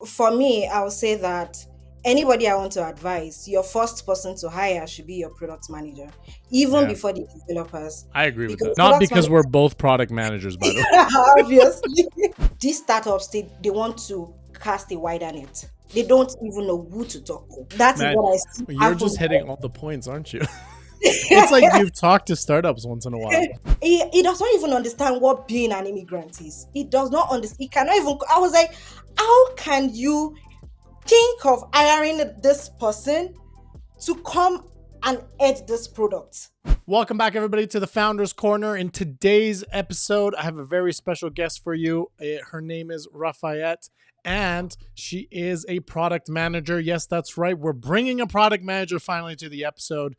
For me, I would say that anybody I want to advise, your first person to hire should be your product manager, even Yeah, before the developers, I agree with because that. Not product because we're managers, both product managers, by the way. obviously, these startups they want to cast a wider net. They don't even know who to talk to. That is Man, what I see you're happen. just hitting all the points, aren't you? It's like you've talked to startups once in a while. He does not even understand what being an immigrant is. He does not understand. He cannot even. I was like, how can you think of hiring this person to come and edit this product? Welcome back, everybody, to the Founders Corner. In today's episode, I have a very special guest for you. Her name is Rafiat, and she is a product manager. Yes, that's right. We're bringing a product manager finally to the episode.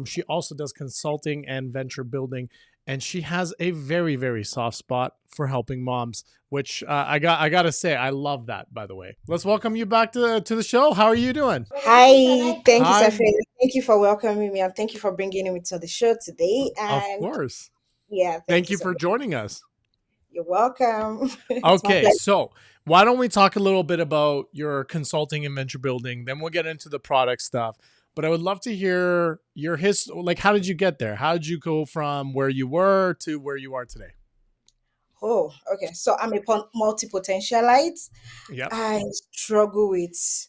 She also does consulting and venture building, and she has a very, very soft spot for helping moms, which I gotta say, I love that. By the way, let's welcome you back to the show. How are you doing? Hi, thank you, Hi, Sepehr. Thank you for welcoming me and thank you for bringing me to the show today. of And course. yeah, thank Thank you you so for much. joining us. You're welcome. It's my Okay, pleasure. so why don't we talk a little bit about your consulting and venture building? Then we'll get into the product stuff. But I would love to hear your like how did you get there? How did you go from where you were to where you are today? Oh, okay. So I'm a multi-potentialite. Yep. I struggle with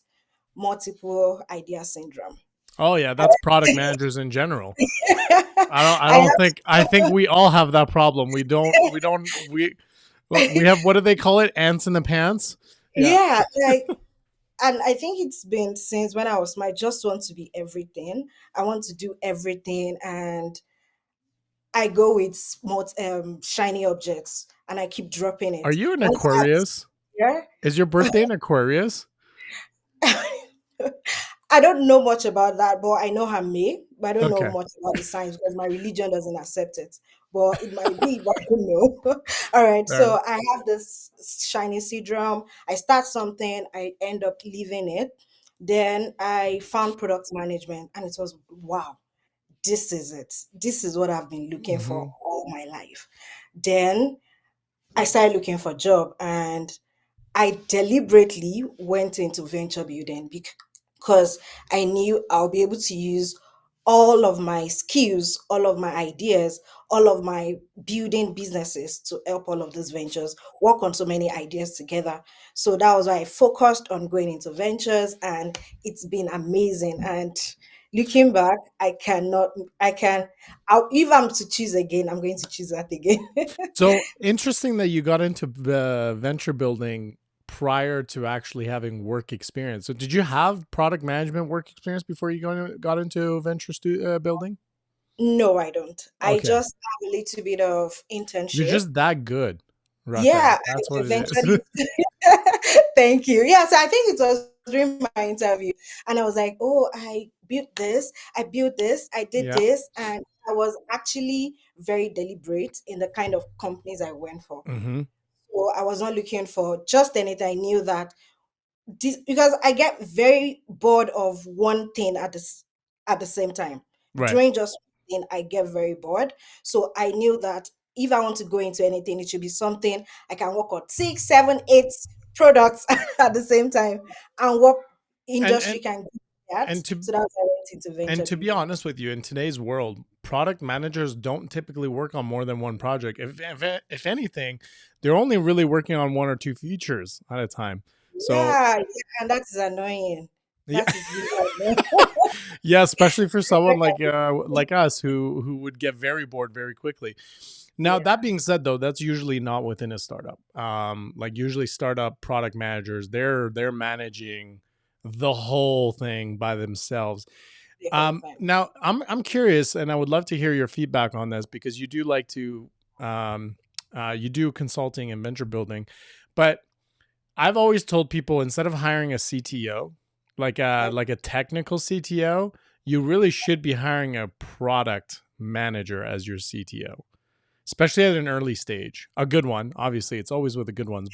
multiple idea syndrome. Oh yeah, that's product managers in general. I I don't have, think I think we all have that problem. We have, what do they call it? Ants in the pants? Yeah. yeah, like, and I think it's been since when I was small. I just want to be everything. I want to do everything, and I go with shiny objects, and I keep dropping Are it. you an Once I Aquarius? yeah, Is your birthday in Aquarius? I don't know much about that, but I know I'm May, but I don't know Okay. much about the science because my religion doesn't accept it. But it might be, but I don't know. All right. All right. So I have this shiny syndrome. I start something, I end up leaving it. Then I found product management and it was wow, this is it. This is what I've been looking for Mm-hmm. all my life. Then I started looking for a job and I deliberately went into venture building because I knew I'll be able to use all of my skills, all of my ideas, all of my building businesses to help all of these ventures work on so many ideas together. So that was why I focused on going into ventures and it's been amazing. And looking back, if I'm to choose again, I'm going to choose that again. So interesting that you got into venture building prior to actually having work experience. So did you have product management work experience before you got into building? No, I don't. I Okay, just have a little bit of you're internship. just that good, Rafael. Yeah, That's and what it is. eventually, thank you. Yeah, so I think it was during my interview, and I was like, "Oh, I built this, I did Yeah. this," and I was actually very deliberate in the kind of companies I went for. Mm-hmm. So I was not looking for just anything. I knew that this because I get very bored of one thing at the same time. Right. Doing just one thing, I get very bored. So I knew that if I want to go into anything, it should be something I can work on six, seven, eight products at the same time, and what And industry and can do that. and to So that's why I went into and venture to be building. honest with you, in today's world, product managers don't typically work on more than one project. If anything, they're only really working on one or two features at a time. So Yeah, and that is annoying. yeah. That is really annoying. Yeah, especially for someone like us who would get very bored very quickly. Now, Yeah, that being said, though, that's usually not within a startup. Like usually startup product managers, they're managing the whole thing by themselves. the whole time. Now I'm curious, and I would love to hear your feedback on this because you do like to you do consulting and venture building, but I've always told people instead of hiring a CTO, like a technical CTO, you really should be hiring a product manager as your CTO, especially at an early stage. A good one, obviously, it's always with the good ones,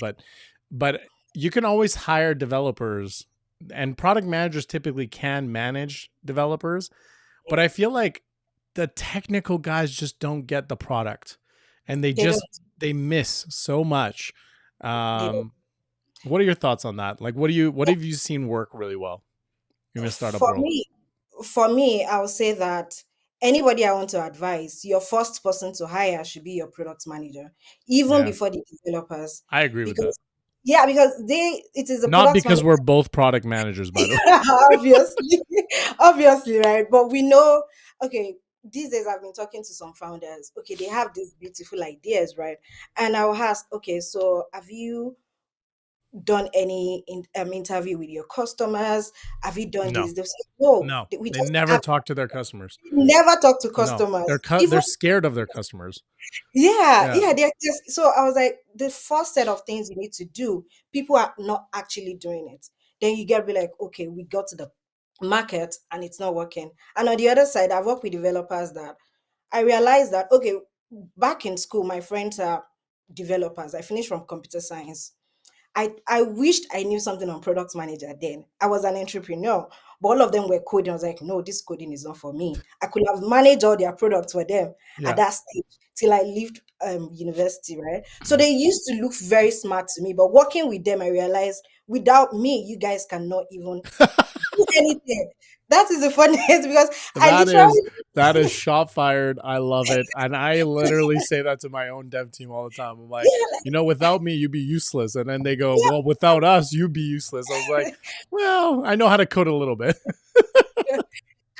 but you can always hire developers, and product managers typically can manage developers, but I feel like the technical guys just don't get the product, and They don't. they miss so much. They don't. Um, What are your thoughts on that? Like, what have you seen work really well in the startup For world? me, I would say that anybody I want to advise, your first person to hire should be your product manager, even Yeah, before the developers, I agree with that. because yeah, because it is the Not product because manager. we're both product managers, by the way. Obviously, obviously, right? But we know, okay, these days I've been talking to some founders. Okay, they have these beautiful ideas, right? And I'll ask, okay, so have you done any interview with your customers? Have you done No, this? They'll say, no, no, we they just never have talk to their customers. never talk to No, customers. Even they're scared of their customers. yeah, Yeah, yeah, they're just so I was like, the first set of things you need to do, people are not actually doing it. Then you get be like, okay, we got to the market and it's not working. And on the other side, I've worked with developers that I realized that okay, back in school, my friends are developers. I finished from computer science. I wished I knew something on product manager then. I was an entrepreneur, but all of them were coding. I was like, no, this coding is not for me. I could have managed all their products for them at yeah. that stage till I left university, right? So they used to look very smart to me, but working with them, I realized without me, you guys cannot even do anything. That is the funniest because I That is literally, shot fired. I love it. And I literally say that to my own dev team all the time. I'm like, yeah, without me, you'd be useless. And then they go, well, without us, you'd be useless. I was like, well, I know how to code a little bit. yeah.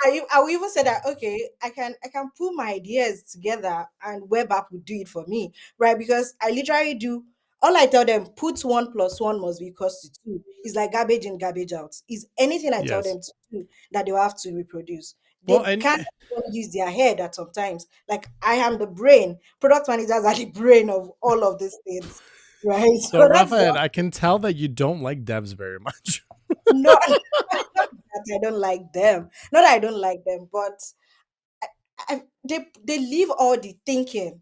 I will even say that okay, I can pull my ideas together and web app will do it for me, right? Because I literally do all I tell them, put one plus one must be equals to two. It's like garbage in, garbage out. Is anything I tell Yes. them to do that they will have to reproduce. Well, They and can't even use their head at sometimes. Like I am the brain. Product managers are the brain of all of these things. Right. so, So that's Rafael, I can tell that you don't like devs very much. not that I don't like them. Not that I don't like them, but they leave all the thinking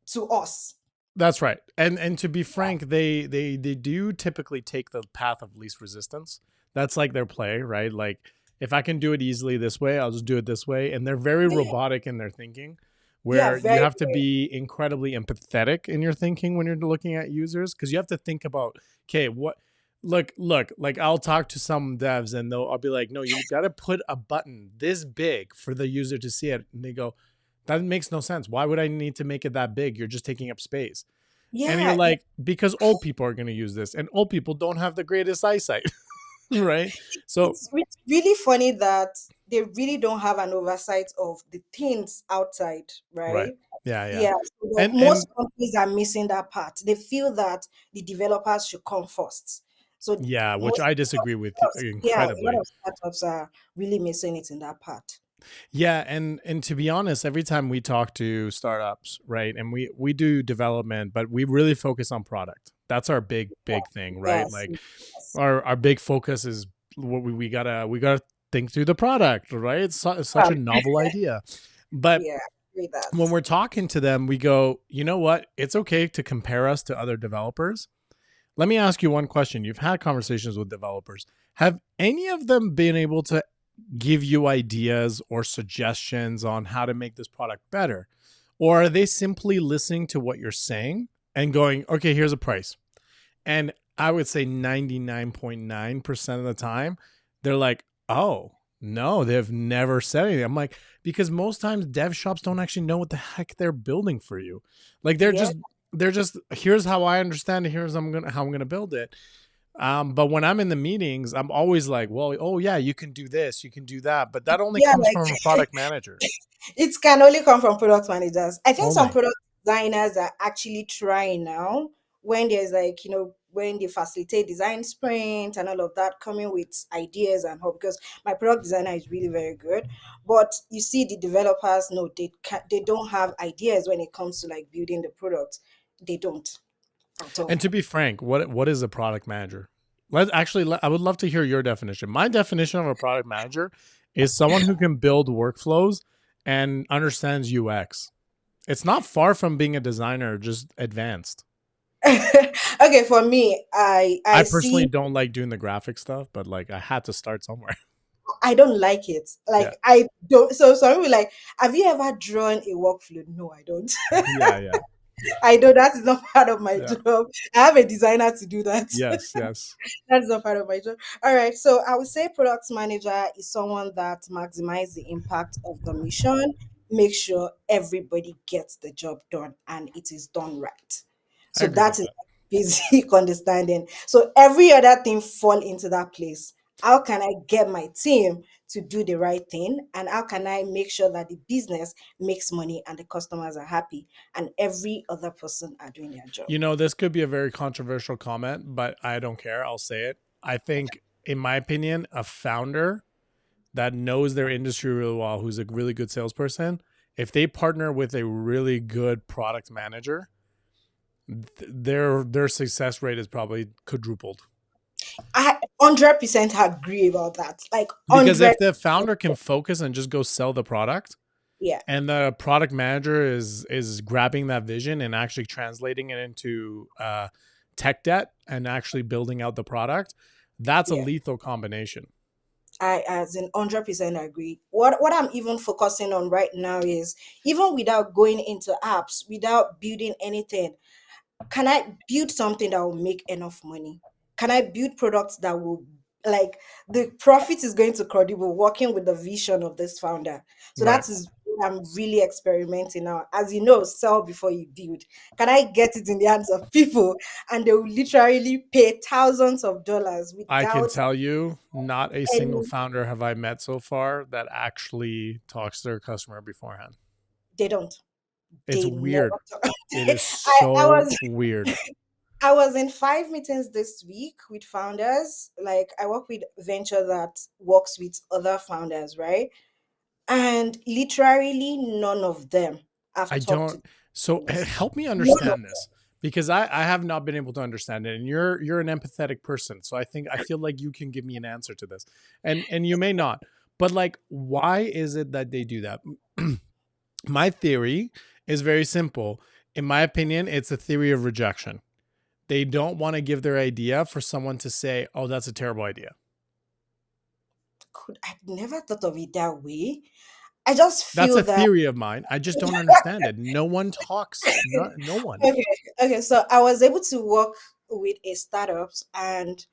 to us. That's right. And to be frank, they do typically take the path of least resistance. That's like their play, right? Like if I can do it easily this way, I'll just do it this way. And they're very Yeah, robotic in their thinking, yeah, where you very, have to very. be incredibly empathetic in your thinking when you're looking at users because you have to think about, okay, what look, like I'll talk to some devs and I'll be like, no, you got to put a button this big for the user to see it. And they go, that makes no sense. Why would I need to make it that big? You're just taking up space. And you're Yeah, like, because old people are going to use this, and old people don't have the greatest eyesight, right? So, it's really funny that they really don't have an oversight of the things outside, right, right? yeah, yeah, Yeah, so and most companies are missing that part. They feel that the developers should come first. So yeah, which most I disagree with yeah, a lot incredibly. of startups are really missing it in that part. Yeah, and to be honest, every time we talk to startups, right, and we do development, but we really focus on product. That's our big thing, right? Yes, Like yes. our big focus is what we gotta think through the product, right? It's such a Um, novel idea, but yeah, agree that. when we're talking to them, we go, you know what? It's okay to compare us to other developers. Let me ask you one question. You've had conversations with developers. Have any of them been able to give you ideas or suggestions on how to make this product better? Or are they simply listening to what you're saying and going, okay, here's a price? And I would say 99.9% of the time, they're like, oh, no, they've never said anything. I'm like, because most times dev shops don't actually know what the heck they're building for you. Like Yeah, they're just here's how I understand it, how I'm gonna build it. But when I'm in the meetings, I'm always like, well, oh yeah, you can do this, you can do that. But that only yeah, comes like from a product manager. it can only come from product managers. I think some Only. product designers are actually trying now when there's like, when they facilitate design sprint and all of that, coming with ideas and hope. Because my product designer is really very good, but you see, the developers, no, they don't have ideas when it comes to like building the product. They don't at all. And to be frank, what is a product manager? I would love to hear your definition. My definition of a product manager is someone who can build workflows and understands UX. It's not far from being a designer, just advanced. Okay, for me, I I personally see. don't like doing the graphic stuff, but like I had to start somewhere. I don't like it. Yeah. Like I don't. So some people like, have you ever drawn a workflow? No, I don't. Yeah, yeah. I know that is not part of my Yeah. job. I have a designer to do that. Yes, yes. That's not part of my job. All right. So I would say product manager is someone that maximizes the impact of the mission, make sure everybody gets the job done and it is done right. I So agree that with is that. basic understanding. So every other thing fall into that place. How can I get my team to do the right thing? And how can I make sure that the business makes money and the customers are happy and every other person are doing their job? This could be a very controversial comment, but I don't care. I'll say it. I think, in my opinion, a founder that knows their industry really well, who's a really good salesperson, if they partner with a really good product manager, their success rate is probably quadrupled. I 100% agree about that. Like Because if 100. the founder can focus and just go sell the product, Yeah, and the product manager is grabbing that vision and actually translating it into tech debt and actually building out the product, that's a yeah. lethal combination. I as in 100% agree. What I'm even focusing on right now is even without going into apps, without building anything, can I build something that will make enough money? Can I build products that will like the profit is going to credible working with the vision of this founder? So Right. that is what I'm really experimenting now. As you know, sell before you build. Can I get it in the hands of people and they will literally pay thousands of dollars I can without tell you, not a single any founder have I met so far that actually talks to their customer beforehand. they don't. It's They never weird. talk. It is I so was weird. I was in 5 meetings this week with founders. Like I work with venture that works with other founders, right? And literally none of them have I talked don't. to So business. help me None of understand this, because I have not been able to understand it, and you're an empathetic person, so I feel like you can give me an answer to this, and you may not, but like, why is it that they do that? My theory is very simple. In my opinion, it's a theory of rejection. They don't want to give their idea for someone to say, "Oh, that's a terrible idea." could I've never thought of it that way. I just That's feel a that theory of mine. I just don't understand it. No one talks. No one. okay, okay. So I was able to work with a startups and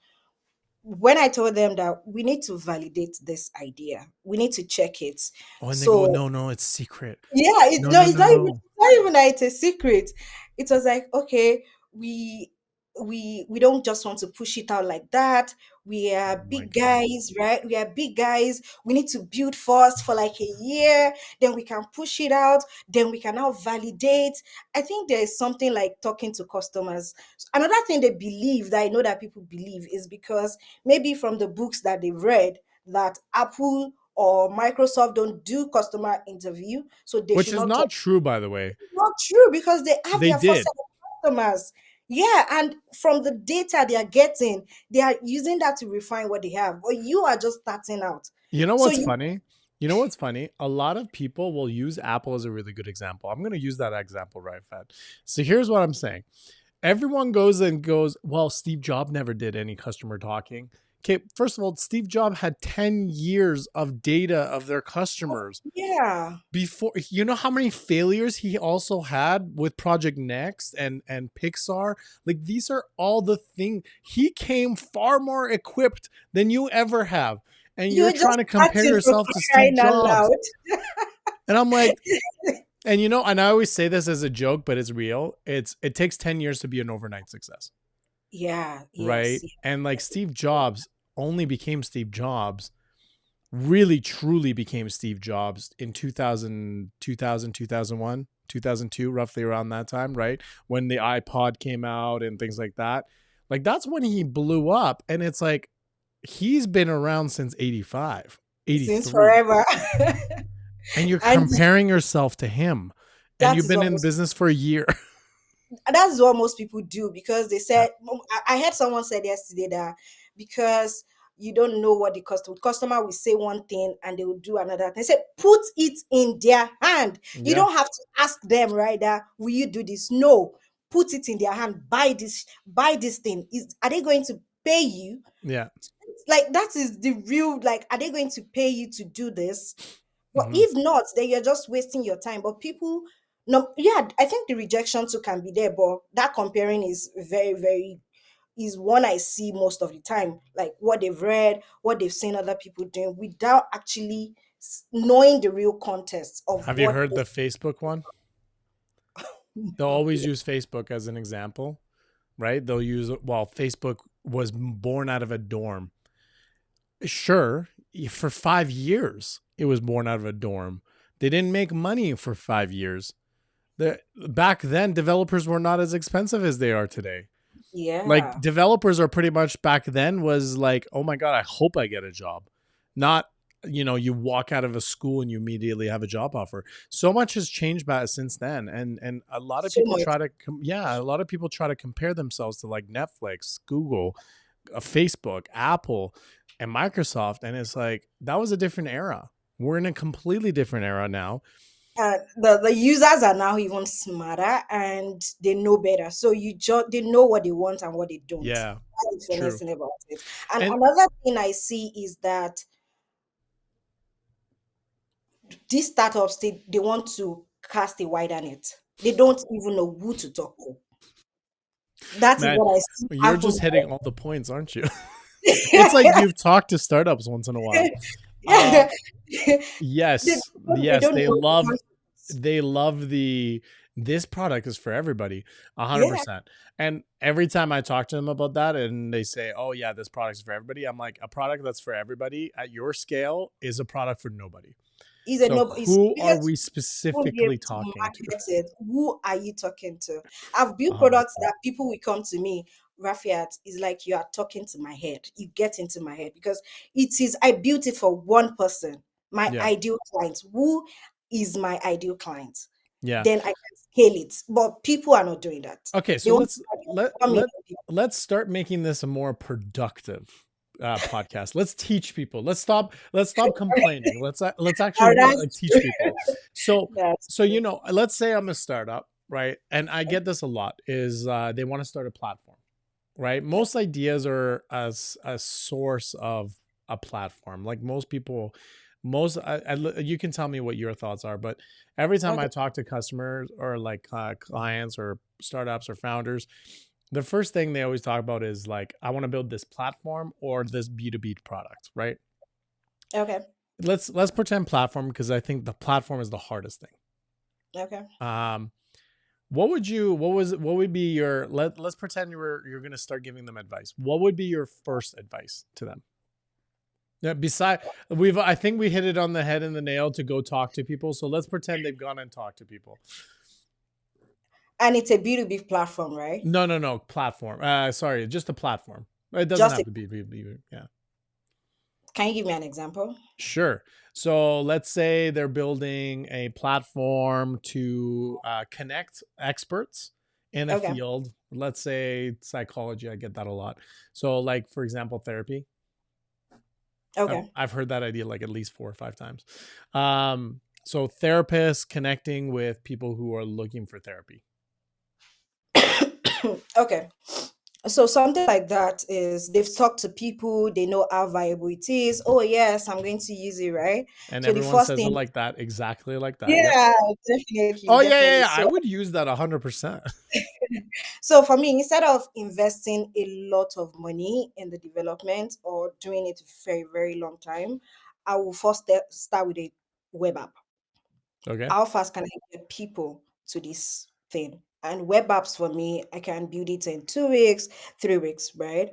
when I told them that we need to validate this idea, we need to check it. Oh, and they go, So "No, no, it's secret." yeah, No, no, no, no. it's not even that it's a secret. It was like, okay, we we don't just want to push it out like that. We are Oh my big god. guys, right? We are big guys. We need to build first for like a year, then we can push it out, then we can now validate. I think there is something like talking to customers. Another thing they believe that I know that people believe is because maybe from the books that they've read that Apple or Microsoft don't do customer interview, so they Which should is not talk. not true, by the way. It's not true because they have They their first set did. of customers. Yeah, and from the data they are getting, they are using that to refine what they have. But you are just starting out. You know So what's you funny? You know what's funny? A lot of people will use Apple as a really good example. I'm going to use that example, right, Fed? So here's what I'm saying. Everyone goes and goes, well, Steve Jobs never did any customer talking. Okay, first of all, Steve Jobs had 10 years of data of their customers. yeah. Before, you know how many failures he also had with Project Next and Pixar. Like, these are all the things. He came far more equipped than you ever have, and you're You're trying just to compare starting from yourself to Steve crying out Jobs. loud. And I'm like, and I always say this as a joke, but it's real. It takes 10 years to be an overnight success, Yeah, yes, right? yes, And like, yes. Steve Jobs only became Steve Jobs, really truly became Steve Jobs in 2002, roughly around that time, right? When the iPod came out and things like that. Like, that's when he blew up. And it's like, he's been around since 85, Since 83, forever. and you're And comparing yourself to him, and that you've is been what in most business for a year. that's what most people do because they Yeah. said I heard someone said yesterday that because you don't know what the customer will say one thing and they will do another. They said put it in their hand. You Yeah. don't have to ask them, right? That will you do this? No, put it in their hand. Buy this thing. Are they going to pay you? Yeah. Like that is the real like. Are they going to pay you to do this? But Hmm. if not, then you're just wasting your time. But people No, yeah, I think the rejection too can be there, but that comparing is very, very is one I see most of the time. Like what they've read, what they've seen other people doing, without actually knowing the real context of Have you what heard is. the Facebook one? They'll always use Facebook as an example, right? They'll use, well, Facebook was born out of a dorm. Sure, for 5 years, it was born out of a dorm. They didn't make money for 5 years. Back then, developers were not as expensive as they are today. Like Yeah, developers are pretty much back then was like, oh my God, I hope I get a job. Not, you walk out of a school and you immediately have a job offer. So much has changed back since then. And a lot of so people much. try to, a lot of people try to compare themselves to like Netflix, Google, Facebook, Apple, and Microsoft. And it's like, that was a different era. We're in a completely different era now. The users are now even smarter and they know better. So they know what they want and what they don't. Yeah, That's the funniest true. thing about it. And And another thing I see is that these startups they want to cast a wider net. They don't even know who to talk to. That is man, what I see you're happen. just hitting all the points, aren't you? It's like you've talked to startups once in a while. Yeah. Yes, They yes, don't they know the love context. they love the this product is for everybody, Yeah, 100%. And every time I talk to them about that, and they say, "Oh yeah, this product is for everybody," I'm like, a product that's for everybody at your scale is a product for nobody. is a So no. It's who are because we won't be able specifically to talking to? market it. Who are you talking to? I've built products 100%. that people will come to me. Rafiat is like you are talking to my head. You get into my head because it is. I built it for one person, my Yeah, ideal client. Who is my ideal client? yeah. Then I can scale it. But people are not doing that. Okay, They so want to let's target let 1 million let people. let's start making this a more productive podcast. Let's teach people. Let's stop complaining. Let's All actually right, like teach people. So that's so true. let's say I'm a startup, right? And I get this a lot is they want to start a platform, right? Most ideas are as a source of a platform. Like most people, you can tell me what your thoughts are, but every time Okay. I talk to customers or like clients or startups or founders, the first thing they always talk about is like, I want to build this platform or this B2B product, right? Okay. Let's pretend platform because I think the platform is the hardest thing. Okay. What would be your let's pretend you're gonna start giving them advice. What would be your first advice to them? Yeah, beside I think we hit it on the head and the nail to go talk to people. So let's pretend they've gone and talked to people. And it's a B2B platform, right? No, platform. Sorry, just a platform. It doesn't Just have a, to be yeah. can you give me an example? Sure. So let's say they're building a platform to connect experts in a Okay. field. Let's say psychology. I get that a lot. So, like for example, therapy. Okay. I've heard that idea like at least 4 or 5 times. So therapists connecting with people who are looking for therapy, Okay. So something like that is they've talked to people, they know how viable it is. Oh yes, I'm going to use it, right? and So the everyone first says it thing, like that, exactly like that. Yep. yeah, definitely, Oh definitely. yeah. I would use that 100%. So for me, instead of investing a lot of money in the development or doing it very, very long time, I will first start with a web app. Okay. How fast can I get people to this thing? And web apps for me, I can build it in 2 weeks, 3 weeks, right?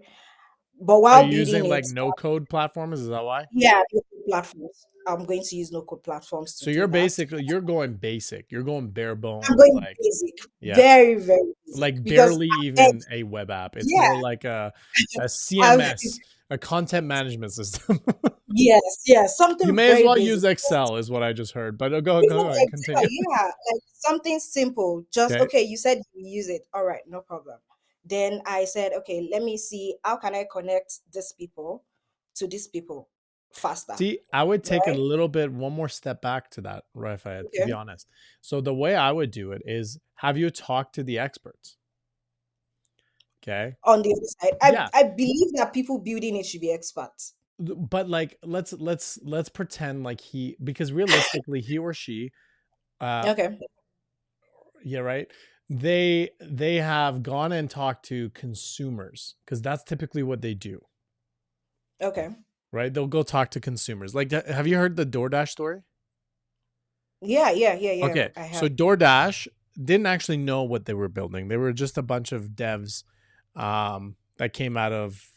But Are while you using building like it, no code platforms? Is that why? yeah, no code platforms. I'm going to use no code platforms to So do you're that. basically you're going basic. You're going bare I'm bones, going like basic, yeah, very, very basic like because barely I, even a web app. It's yeah, more like a I've, CMS, a content management system. yes, yes, You something may as very well basic. use Excel, is what I just heard. But go Even ahead, Excel, continue. yeah, like something simple. Just Okay. okay, you said you use it. All right, no problem. Then I said, okay, let me see how can I connect these people to these people faster, See, I would take a right? little bit one more step back to that, Rafael, to be Okay. honest. So the way I would do it is have you talk to the experts. Okay. On the other side, Yeah. I believe that people building it should be experts. But like let's pretend like he because realistically he or she uh Okay. Yeah, right. They have gone and talked to consumers because that's typically what they do, Okay. right? They'll go talk to consumers. Like, have you heard the DoorDash story? Yeah, yeah, yeah, yeah. Okay, I have. so DoorDash didn't actually know what they were building. They were just a bunch of devs that came out of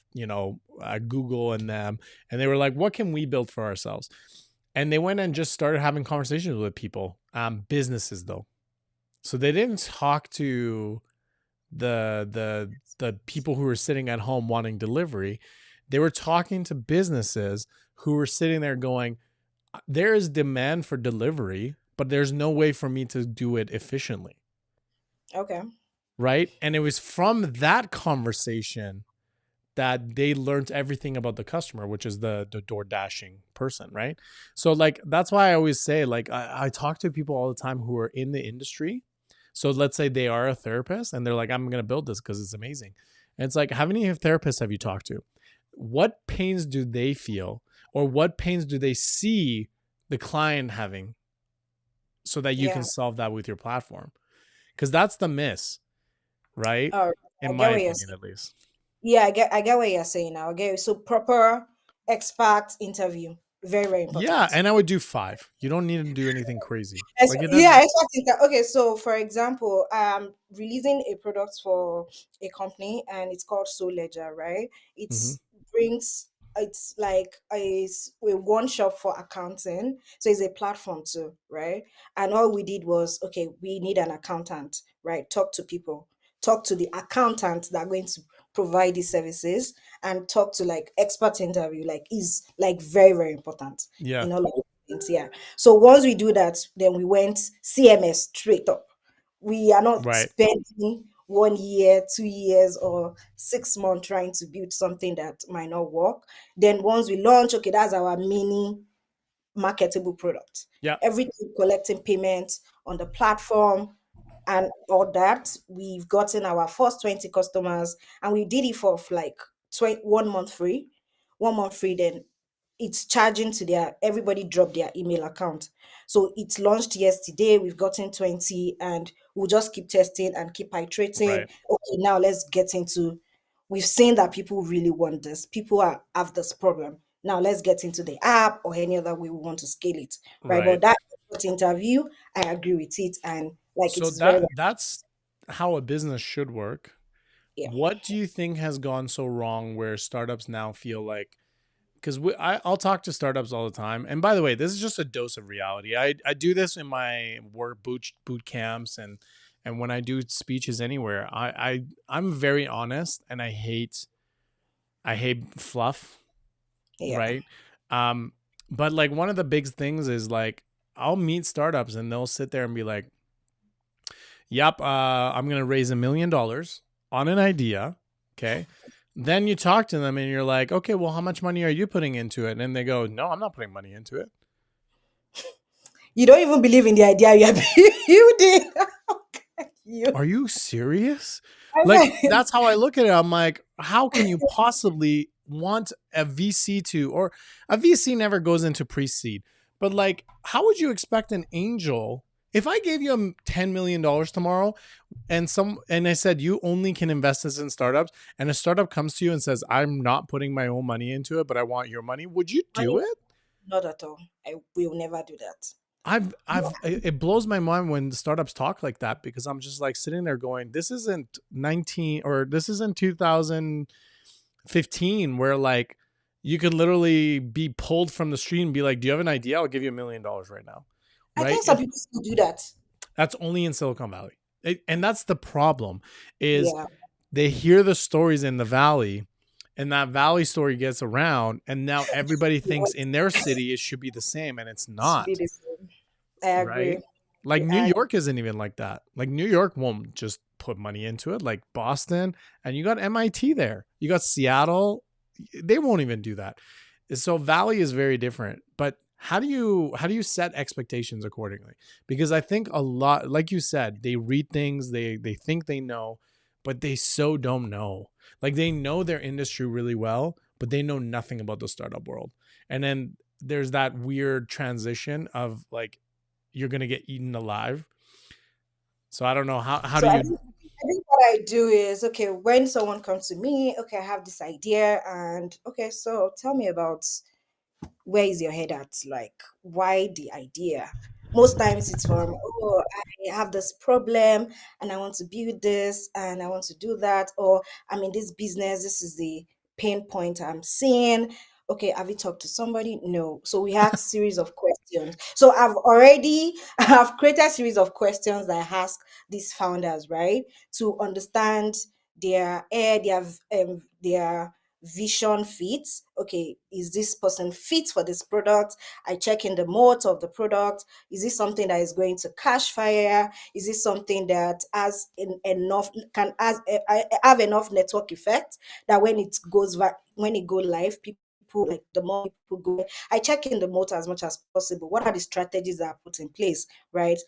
Google and them, and they were like, "What can we build for ourselves?" And they went and just started having conversations with people, businesses though. So they didn't talk to the people who were sitting at home wanting delivery. They were talking to businesses who were sitting there going, there is demand for delivery, but there's no way for me to do it efficiently. Okay. Right. And it was from that conversation that they learned everything about the customer, which is the door dashing person. Right. So like, that's why I always say, like, I talk to people all the time who are in the industry. So let's say they are a therapist and they're like, I'm going to build this because it's amazing. And it's like, how many therapists have you talked to? What pains do they feel, or what pains do they see the client having, so that you can Yeah. solve that with your platform? Because that's the miss, right? All right. In I my get what you're opinion, saying. at least. Yeah, I get what you're saying now. Okay. So proper expert interview. Very, very Yeah, important. and I would do 5. You don't need to do anything crazy. Like it Yeah, doesn't. expert okay, so for example, releasing a product for a company and it's called Soul Ledger, right? Mm-hmm. It's brings it's like a one shop for accounting. So it's a platform too, right? And all we did was, okay, we need an accountant, right? Talk to people, talk to the accountant that are going to provide these services, and talk to like expert interview, like is like very, very important Yeah. in all of things. Yeah. So once we do that, then we went CMS straight up. We are not Right. spending 1 year, 2 years, or 6 months trying to build something that might not work. Then once we launch, okay, that's our mini marketable product. Yeah. Everything collecting payments on the platform and all that. We've gotten our first 20 customers and we did it for like 1 month free. 1 month free, then it's charging to their everybody drop their email account. So it's launched yesterday. We've gotten 20 and we'll just keep testing and keep iterating. Right. Okay, now let's get into we've seen that people really want this. People have this problem. Now let's get into the app or any other way we want to scale it. Right. Right. But that interview, I agree with it. And like it So is very, very that's how a business should work. yeah. What do you think has gone so wrong where startups now feel like, because I'll talk to startups all the time. And by the way, this is just a dose of reality. I do this in my work boot camps and when I do speeches anywhere. I'm very honest, and I hate fluff, Yeah. right? Um, but like one of the big things is like I'll meet startups and they'll sit there and be like, "Yep, I'm gonna raise $1 million on an idea." Okay. Then you talk to them and you're like, okay, well, how much money are you putting into it? And they go, no, I'm not putting money into it. You don't even believe in the idea you are building. You Are you serious? I'm Like, like, that's how I look at it. I'm like, how can you possibly want a VC to, or a VC never goes into pre-seed, but like, how would you expect an angel? If I gave you $10 million tomorrow and I said, you only can invest this in startups, and a startup comes to you and says, I'm not putting my own money into it, but I want your money, would you do money, it? not at all. I will never do that. It blows my mind when startups talk like that, because I'm just like sitting there going, this isn't 19, or this isn't 2015 where like you could literally be pulled from the street and be like, do you have an idea? I'll give you $1 million right now. I Right. think some people still do that. That's only in Silicon Valley. And that's the problem, is Yeah. they hear the stories in the Valley, and that Valley story gets around, and now everybody thinks in their city it should be the same, and it's It should be not. the same. I agree. Right? Like New I, York isn't even like that. Like New York won't just put money into it, like Boston, and you got MIT there. You got Seattle. They won't even do that. So Valley is very different. But how do you set expectations accordingly? Because I think a lot, like you said, they read things, they think they know, but they so don't know. Like they know their industry really well, but they know nothing about the startup world. And then there's that weird transition of like, you're going to get eaten alive. So I don't know how So do I you. think, I think what I do is, okay, when someone comes to me, okay, I have this idea, and okay, so tell me about, where is your head at? Like, why the idea? Most times it's from, oh, I have this problem and I want to build this and I want to do that, or I'm in this business, this is the pain point I'm seeing. Okay, have you talked to somebody? No. So we ask series of questions. So I've created a series of questions that I ask these founders, right? To understand their vision fits. Okay, is this person fit for this product? I check in the mode of the product. Is this something that is going to cash fire? Is this something that has enough, can have enough network effect that when it go live, people, like the more people go, I check in the mode as much as possible. What are the strategies that are put in place, right?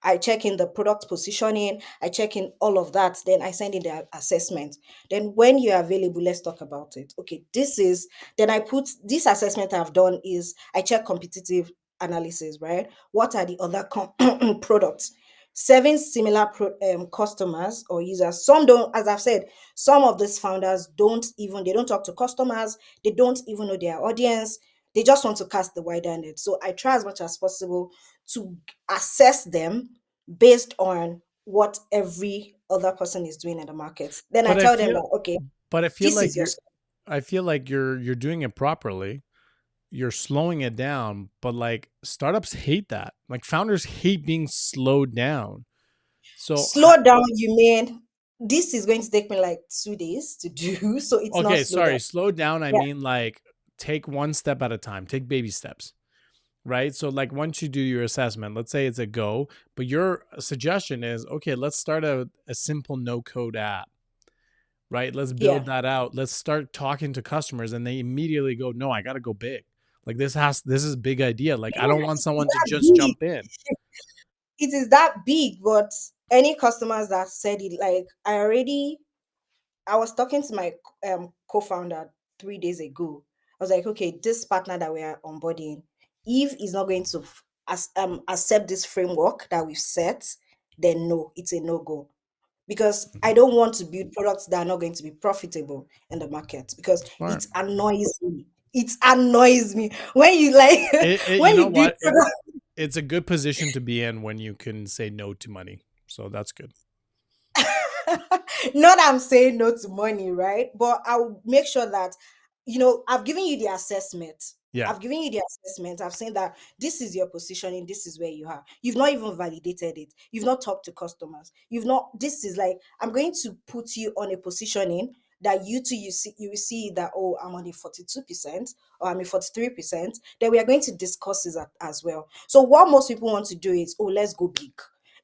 I check in the product positioning, I check in all of that, then I send in the assessment. Then when you're available, let's talk about it. Okay, then I put this assessment I've done is I check competitive analysis, right? What are the other products? Seven similar customers or users. Some don't, as I've said, some of these founders they don't talk to customers, they don't even know their audience, they just want to cast the wider net. So I try as much as possible to assess them based on what every other person is doing in the market. Then I But I tell them feel that, okay, but I feel this like is your you're I feel like you're doing it properly. You're slowing it down, but like startups hate that. Like founders hate being slowed down. So slow down. You mean this is going to take me like 2 days to do, so it's not okay, slow down. sorry, slow down. I Yeah, mean like take one step at a time. Take baby steps. Right? So like once you do your assessment, let's say it's a go, but your suggestion is okay, let's start a simple no code app, right? Let's yeah. build that out. Let's start talking to customers and they immediately go, no, I got to go big. Like this is a big idea. Like I Yeah, don't want it is someone to that just big. jump in. It is that big, but any customers that said it, like I was talking to my co-founder 3 days ago. I was like, okay, this partner that we are onboarding, if he's not going to accept this framework that we've set, then no, it's a no-go. Because I Mhm. don't want to build products that are not going to be profitable in the market because Smart. it annoys me. It annoys me when you like You when know you build what? products. It's a good position to be in when you can say no to money. So that's good. Not I'm saying no to money, right? But I'll make sure that, I've given you the assessment. Yeah. I've given you the assessment. I've said that this is your positioning, this is where you are. You've not even validated it. You've not talked to customers. You've not, this is like, I'm going to put you on a positioning that you will see that, oh, I'm on a 42% or I'm a 43%. Then we are going to discuss this as well. So what most people want to do is, oh, let's go big.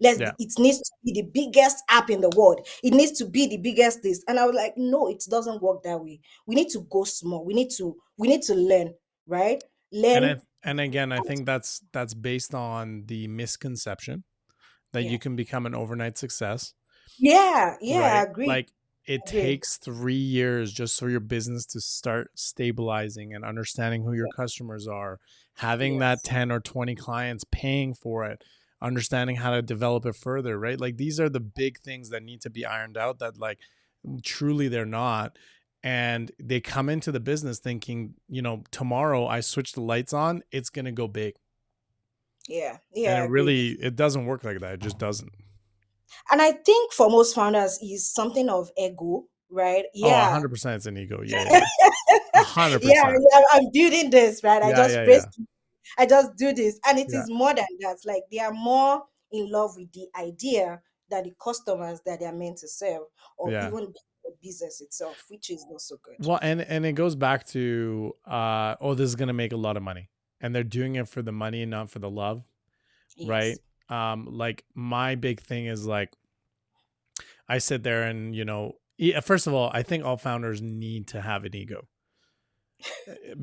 Yeah. It needs to be the biggest app in the world. It needs to be the biggest this. And I was like, no, it doesn't work that way. We need to go small. We need to learn, right? Learn. And again, I think that's based on the misconception that Yeah. you can become an overnight success, Yeah. Yeah. right? I agree. Like it Agree. takes 3 years just for your business to start stabilizing and understanding who your Yeah. customers are, having that Yes. 10 or 20 clients paying for it, understanding how to develop it further, right? Like these are the big things that need to be ironed out that like truly they're not. And they come into the business thinking, tomorrow I switch the lights on, it's going to go big. Yeah. And Yeah. I agree. it doesn't work like that. It just doesn't. And I think for most founders is something of ego, right? Oh, Yeah. 100% it's an ego. Yeah, yeah, yeah. Yeah. 100%. Yeah. I'm building this, right? Yeah, yeah, Raise yeah. I just do this. And it Yeah. is more than that. Like they are more in love with the idea than the customers that they are meant to serve, or Yeah. even the business itself, which is not so good. Well, and it goes back to oh, this is going to make a lot of money. And they're doing it for the money and not for the love, right? Yes. Like my big thing is like I sit there and, first of all, I think all founders need to have an ego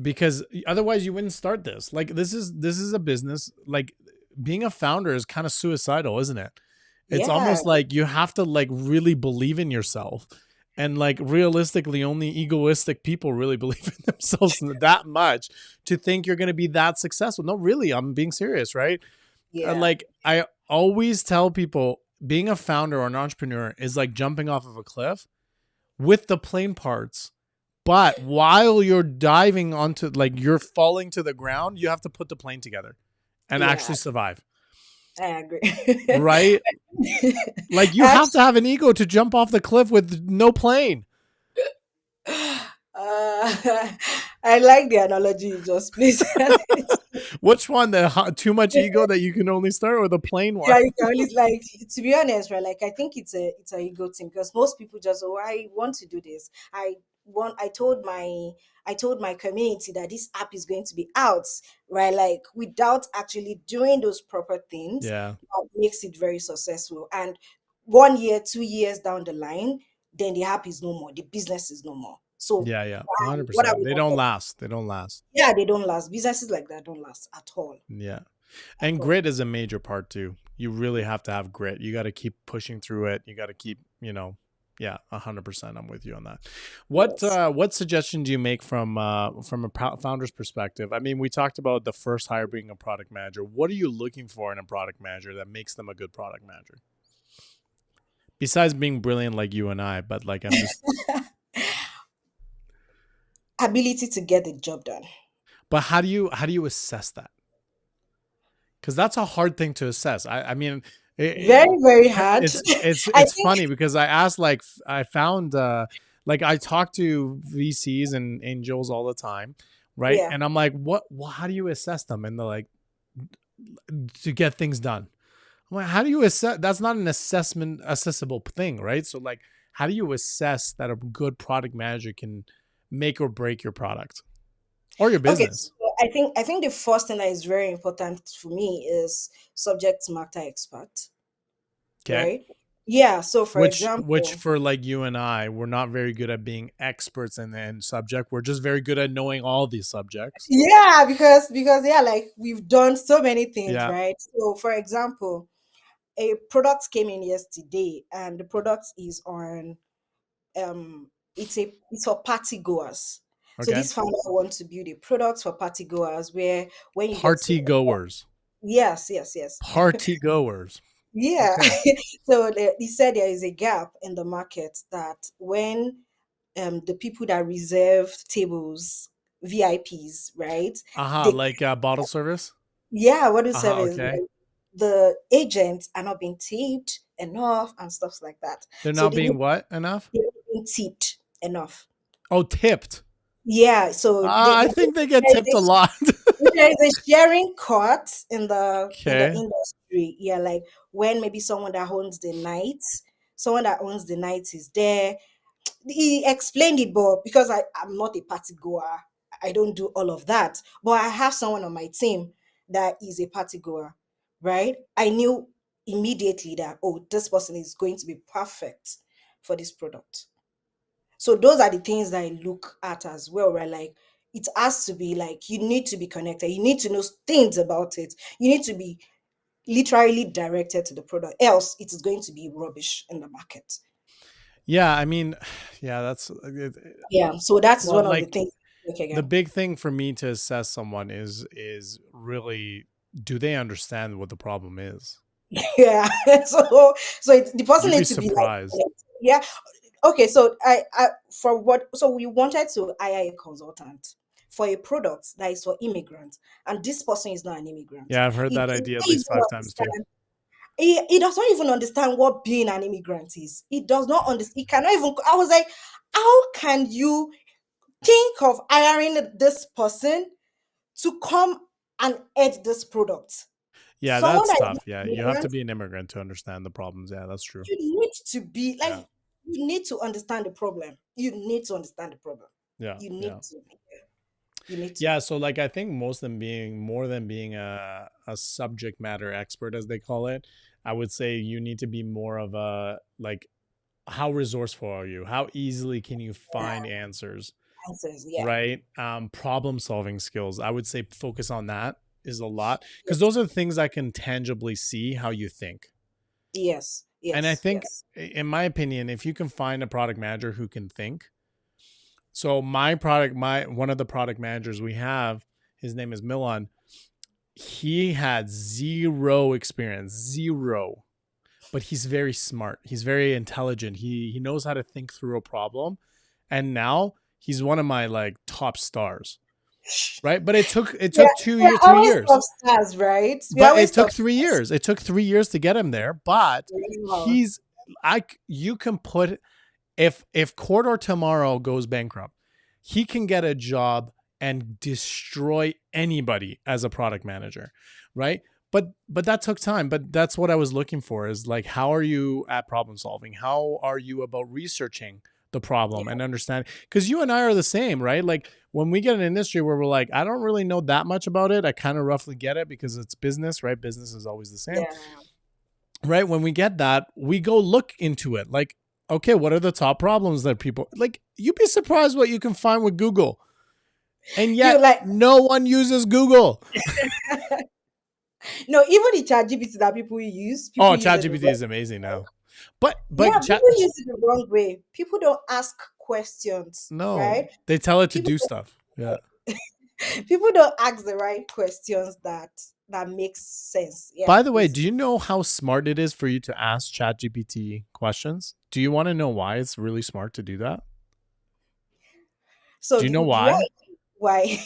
because otherwise you wouldn't start this. Like this is a business. Like being a founder is kind of suicidal, isn't it? It's Yeah. almost like you have to like really believe in yourself. And like realistically, only egoistic people really believe in themselves that much to think you're going to be that successful. No, really, I'm being serious, right? Yeah. Like I always tell people being a founder or an entrepreneur is like jumping off of a cliff with the plane parts. But while you're diving onto, like, you're falling to the ground, you have to put the plane together and Yeah, actually survive. I agree. Right? Like, you have to Actually, have an ego to jump off the cliff with no plane. I like the analogy you just placed. Which one? The too much ego that you can only start, or the plane one? Yeah, you can only like, to be honest, right? Like I think it's a ego thing because most people just, oh, I want to do this. I told my community that this app is going to be out, right? Like without actually doing those proper things, Yeah. that makes it very successful. And 1 year, 2 years down the line, then the app is no more, the business is no more. So Yeah, yeah. what are 100%. we They not don't talking? last. They don't last. Yeah, they don't last. Businesses like that don't last at all. Yeah. At And all. grit is a major part too. You really have to have grit. You got to keep pushing through it. You got to keep, yeah, 100%. I'm with you on that. Yes. What suggestion do you make from a founder's perspective? I mean, we talked about the first hire being a product manager. What are you looking for in a product manager that makes them a good product manager? Besides being brilliant like you and I, but like I'm just Ability to get the job done. but how do you assess that? Because that's a hard thing to assess. I mean, it, Very, very hard. I it's think, funny because I asked, like, I found like, I talk to VCs and angels all the time, right? yeah. And I'm like, what? Well, how do you assess them? And they're like, to get things done. I'm like, how do you assess? That's not an accessible thing, right? So like, how do you assess that a good product manager can make or break your product or your Okay. business? So I think the first thing that is very important for me is subject matter expert, Okay. right? Yeah. So for Which example, for like you and I, we're not very good at being experts in subject. We're just very good at knowing all these subjects. yeah, because yeah, like we've done so many things, Yeah. right? So for example, a product came in yesterday, and the product is on it's for party goers. So Okay. this founder wants to build a product for party goers where when you get to, Party goers. yes, yes, yes. Party goers. Yeah. Okay. So he said there is a gap in the market that when the people that reserve tables, VIPs, right? Aha, They, like bottle service. yeah, what do Aha, service, okay. like, the agents are not being tipped enough and stuff like that. They're So not being what enough? they're not being tipped enough. Oh, tipped. Yeah, so I think they get there's tipped a a lot. there is a sharing cut in the Okay. industry. Yeah, like when maybe someone that owns the night is there. He explained it, but because I'm not a party goer, I don't do all of that. But I have someone on my team that is a party goer, right? I knew immediately that, oh, this person is going to be perfect for this product. So those are the things that I look at as well, right? Like it has to be like you need to be connected. You need to know things about it. You need to be literally directed to the product. Else it is going to be rubbish in the market. Yeah, I mean, yeah, that's Yeah. So that is well, one of the like, things. Okay, the again. big thing for me to assess someone is really, do they understand what the problem is? Yeah. The person You'd be needs to be like, surprised. yeah. Okay, so we wanted to hire a consultant for a product that is for immigrants, and this person is not an immigrant. Yeah, I've heard He that does idea at not least even 5 times too. understand. He does not even understand what being an immigrant is. He does not understand. He cannot even. I was like, how can you think of hiring this person to come and edit this product? Yeah, Someone that's that is tough. not Yeah, an you have to immigrant, be an immigrant to understand the problems. Yeah, that's true. you need to be like, Yeah, you need to understand the problem. You need to understand the problem. yeah, You need yeah. to. You need to. Yeah, so like, I think most of them being more than being a subject matter expert, as they call it, I would say you need to be more of a, like, how resourceful are you? How easily can you Yeah, find answers? answers. Yeah. Right? Problem solving skills. I would say focus on that is a lot, because Yes. those are the things I can tangibly see how you think. Yes. And I Yes. think, Yes. in my opinion, if you can find a product manager who can think. So my one of the product managers we have, his name is Milan. He had zero experience, zero. but he's very smart. He's very intelligent. He knows how to think through a problem. And now he's one of my like top stars. Right. But it Yeah, took we're three always top years. stars, right? We're But it always took top 3 years. It took 3 years to get him there. But stars. he's I you can put if Corridor tomorrow goes bankrupt, he can get a job and destroy anybody as a product manager, right? But that took time. But that's what I was looking for is like, how are you at problem solving? How are you about researching the Yeah, problem and understand? Because you and I are the same, right? Like when we get an industry where we're like, I don't really know that much about it. I kind of roughly get it because it's business, right? Business is always the same, yeah. right? When we get that, we go look into it. Like, okay, what are the top problems that people like? You'd be surprised what you can find with Google. And You yet like no one uses Google. no, even the chat GPT that Oh, people use it the ChatGPT wrong. is amazing now. Yeah, But chat people use it the wrong way. People don't ask questions, no, right? they tell it to People do stuff. Yeah. people don't ask the right questions that makes sense. Yeah, By the way, do basically. you know how smart it is for you to ask ChatGPT questions? Do you want to know why it's really smart to do that? So Do you know do I why? why?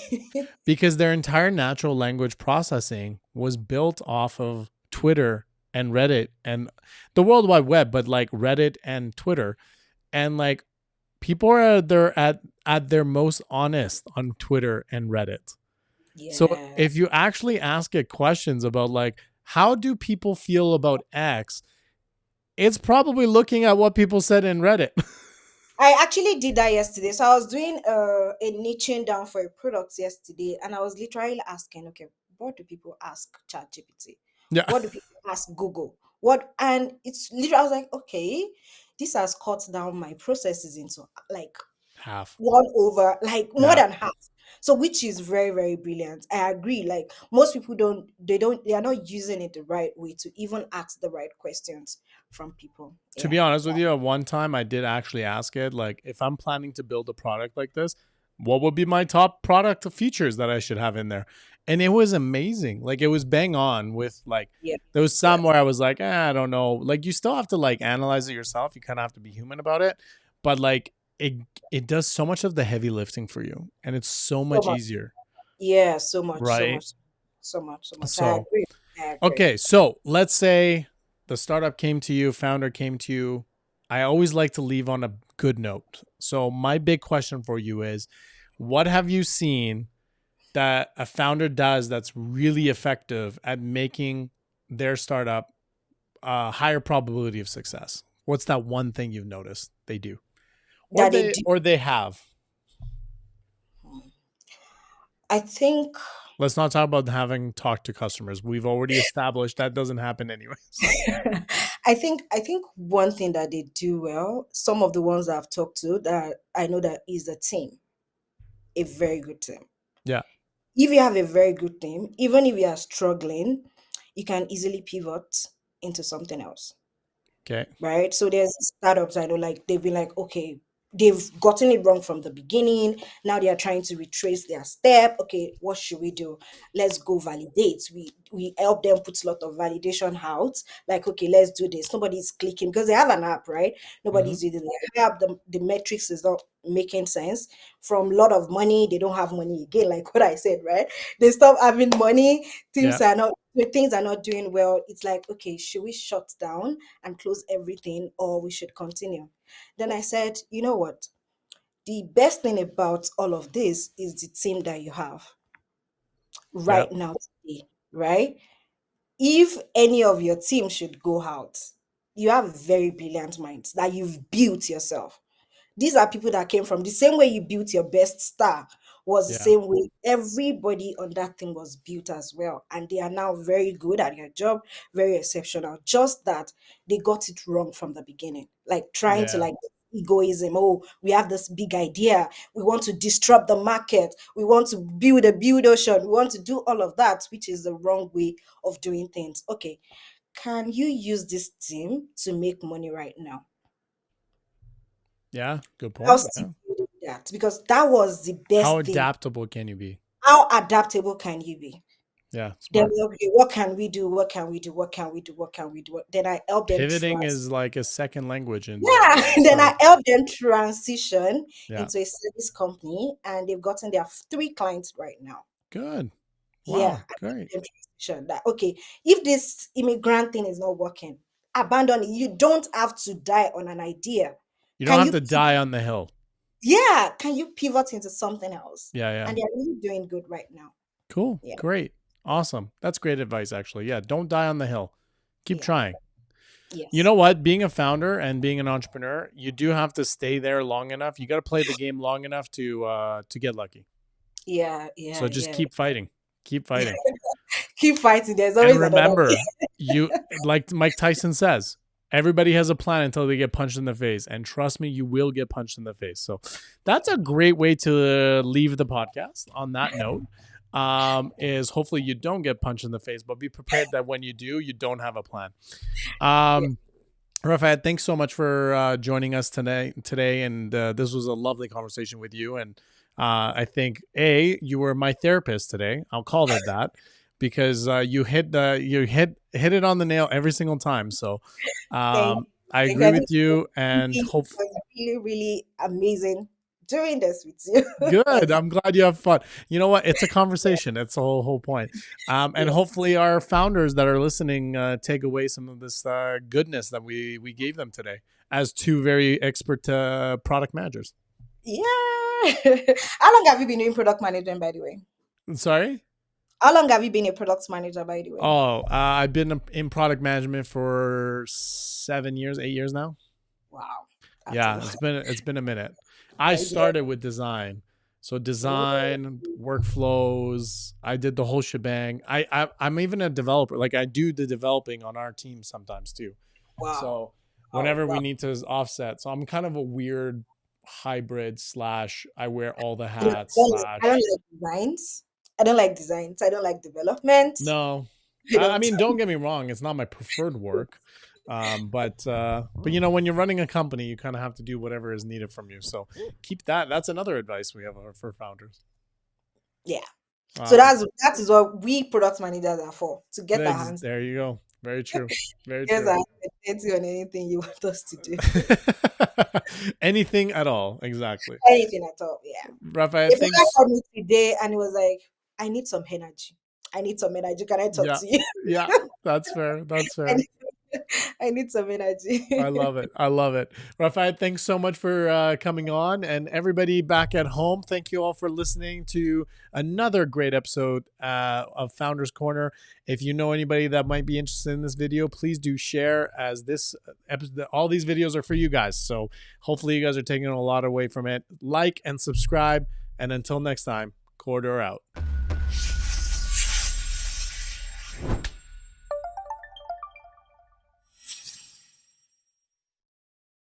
Because their entire natural language processing was built off of Twitter and Reddit and the World Wide Web, but like Reddit and Twitter. And like people are there at their most honest on Twitter and Reddit. So Yeah. if you actually ask it questions about like how do people feel about X, it's probably looking at what people said in Reddit. I actually did that yesterday. So I was doing a niching down for a product yesterday, and I was literally asking, okay, what do people ask ChatGPT? Yeah. What do people ask Google? What and it's literally I was like, okay, this has cut down my processes into like Half. one over like more Yeah. than half. So which is very, very brilliant. I agree. Like most people they are not using it the right way to even ask the right questions from people. To Yeah. be honest with you, at one time I did actually ask it, like, if I'm planning to build a product like this, what would be my top product features that I should have in there? And it was amazing. Like, it was bang on with, like, Yeah. there was Yeah. some where I was like, I don't know. Like, you still have to, like, analyze it yourself. You kind of have to be human about it. But, like, it does so much of the heavy lifting for you. And it's so So much much. easier, Yeah, so much, so right? much, so much, so much. I So, agree. I agree. okay, so let's say the startup came to you, founder came to you. I always like to leave on a good note. So my big question for you is, what have you seen that a founder does that's really effective at making their startup a higher probability of success? What's that one thing you've noticed they do? That they do. Or they have. I think Let's not talk about having talked to customers. We've already established that doesn't happen anyways. I think one thing that they do well, some of the ones that I've talked to that I know that is a team, a very good team. Yeah. If you have a very good team, even if you are struggling, you can easily pivot into something else. Okay. Right? So there's startups I know like they've been like, okay, they've gotten it wrong from the beginning. Now they are trying to retrace their step. Okay, what should we do? Let's go validate. We help them put a lot of validation out. Like, okay, let's do this. Nobody's clicking because they have an app, right? Mm-hmm. Nobody's using the app. The metrics is not making sense. From a lot of money, they don't have money again, like what I said, right? They stop having money, Yeah. things are not doing well. It's like, okay, should we shut down and close everything or we should continue? Then I said, you know what? The best thing about all of this is the team that you have Yeah. right now today, right? If any of your team should go out, you have very brilliant minds that you've built yourself. These are people that came from the same way you built your best star was the Yeah. same way everybody on that thing was built as well, and they are now very good at their job, very exceptional, just that they got it wrong from the beginning, like trying to Yeah. like egoism. Oh, we have this big idea, we want to disrupt the market, we want to build a build ocean, we want to do all of that, which is the wrong way of doing things. Okay, can you use this team to make money right now? Yeah. Good I'll point. still Yeah. build that because that was the How best thing. adaptable can you be? How adaptable can you be? Yeah, Then smart. okay, what can we do? What can we do? What can we do? What can we do? Then I help them Pivoting trust. is like a second language in Yeah, then I startup. help them transition Yeah. into a service company, and they've gotten their three clients right now. Good. Yeah, Wow. I help Great. them transition that okay, if this immigrant thing is not working, abandon it. You don't have to die on an idea. You don't Can have you to die on the hill. yeah, can you pivot into something else? Yeah. Yeah. And they're really doing good right now. Cool. Yeah, Great. Awesome. That's great advice, actually. Yeah. Don't die on the hill. Keep yeah, trying. You yes. know what? Being a founder and being an entrepreneur, you do have to stay there long enough. You got to play the game long enough to get lucky. Yeah, So yeah, just yeah. keep fighting. Keep fighting. Keep fighting. There's And always another way. remember, you like Mike Tyson says, everybody has a plan until they get punched in the face. And trust me, you will get punched in the face. So that's a great way to leave the podcast on that note. Is hopefully you don't get punched in the face, but be prepared that when you do, you don't have a plan. Yeah. Um, Rafiat, thanks so much for joining us today, and this was a lovely conversation with you. And I think you were my therapist today. I'll call it that because you hit it on the nail every single time. So Thank I you. agree I think with you, and it hope was really, really amazing doing this with you. good. As I'm glad you have fun. You know what? It's a conversation. It's the whole point. And yeah, hopefully our founders that are listening take away some of this goodness that we gave them today as two very expert product managers. yeah. How long have you been doing product management, by the way? Sorry. How long have you been a product manager, by the way? Oh, I've been in product management for 7 years, 8 years now. Wow, that's a Yeah, lot. it's been a minute. I I did. started with design, so Oh, design workflows. I did the whole shebang. I'm even a developer. Like I do the developing on our team sometimes too. wow. So Oh, whenever we wow. need to offset, so I'm kind of a weird hybrid slash. I wear all the I don't, hats I don't slash. like designs. I don't like designs. I don't like development. No, I I don't. mean, don't get me wrong. It's not my preferred work, but you know, when you're running a company, you kind of have to do whatever is needed from you. So keep that. That's another advice we have for founders. Yeah. So Um, that is what we product managers are for, to get our hands there you go. Very true. Very get true. our hands dirty on anything you want us to do. Anything at all. Exactly. Anything at all. Yeah. Rafael, If you thanks. called me today and it was like, I need some energy. I need some energy. Can I talk Yeah. to you? Yeah. That's fair. That's I fair. need, I need some I energy. love it. I love it. Rafael, thanks so much for coming on. And everybody back at home, thank you all for listening to another great episode of Founders Corner. If you know anybody that might be interested in this video, please do share, as this episode, all these videos are for you guys. So hopefully you guys are taking a lot away from it. Like and subscribe. And until next time, Corridor out.